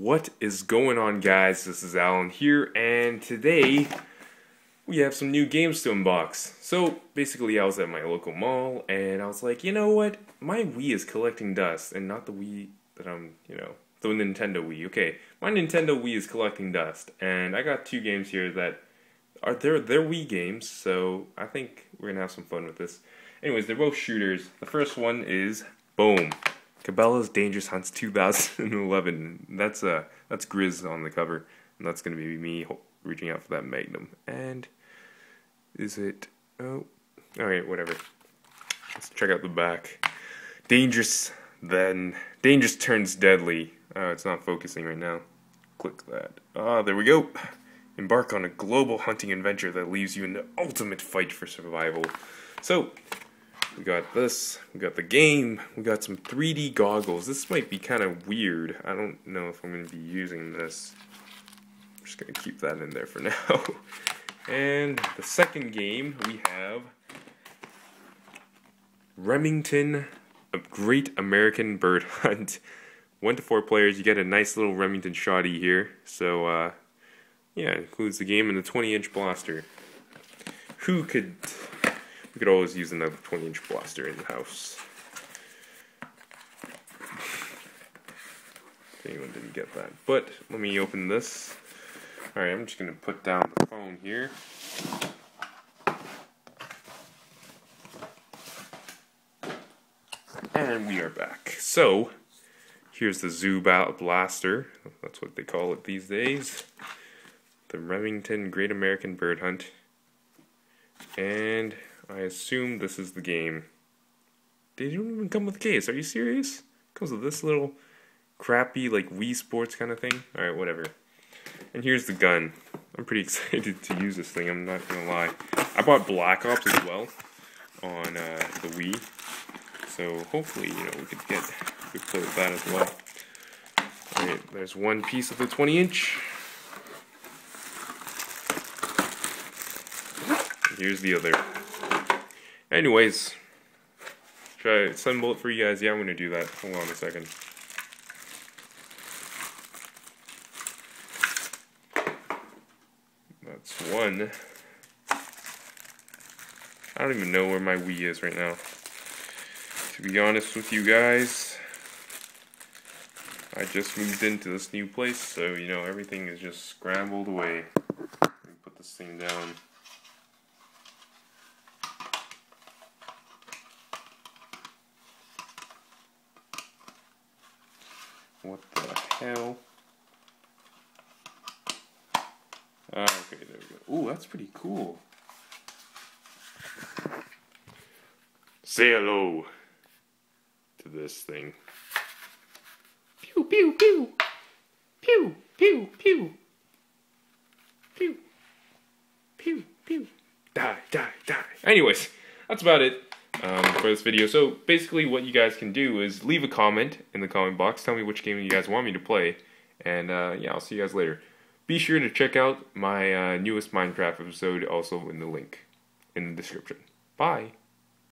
What is going on, guys? This is Alan here, and today we have some new games to unbox. So basically I was at my local mall and I was like, you know what, my Wii is collecting dust, and not the Wii that I'm, the Nintendo Wii. Okay, my Nintendo Wii is collecting dust, and I got two games here that are they're Wii games, so I think we're gonna have some fun with this. Anyways, they're both shooters. The first one is, boom, Cabellas Dangerous Hunts 2011. That's Grizz on the cover, and that's gonna be me reaching out for that Magnum. And is it? Oh, alright, whatever. Let's check out the back. Dangerous, then dangerous turns deadly. Oh, it's not focusing right now. Click that. Ah, there we go. Embark on a global hunting adventure that leaves you in the ultimate fight for survival. So, we got this, we got the game, we got some 3D goggles. This might be kind of weird. I don't know if I'm going to be using this. I'm just going to keep that in there for now. And the second game, we have Remington, a Great American Bird Hunt. 1 to 4 players, you get a nice little Remington shotty here. So, yeah, it includes the game and the 20-inch blaster. We could always use another 20-inch blaster in the house. If anyone didn't get that. But, let me open this. Alright, I'm just going to put down the phone here. And we are back. So, here's the Zoo Blaster. That's what they call it these days. The Remington Great American Bird Hunt. And I assume this is the game. They don't even come with a case. Are you serious? It comes with this little crappy, like, Wii Sports kind of thing. Alright, whatever. And here's the gun. I'm pretty excited to use this thing, I'm not gonna lie. I bought Black Ops as well on the Wii. So hopefully, we could get a good play with that as well. Alright, there's one piece of the 20-inch. Here's the other. Anyways, should I assemble it for you guys? Yeah, I'm gonna do that. Hold on a second. That's one. I don't even know where my Wii is right now. To be honest with you guys, I just moved into this new place, so everything is just scrambled away. Let me put this thing down. What the hell? Ah, okay, there we go. Ooh, that's pretty cool. Say hello to this thing. Pew, pew, pew. Pew, pew, pew. Pew. Pew, pew. Die, die, die. Anyways, that's about it. For this video. So basically what you guys can do is leave a comment in the comment box, tell me which game you guys want me to play, and yeah, I'll see you guys later. Be sure to check out my newest Minecraft episode, also in the link in the description. Bye!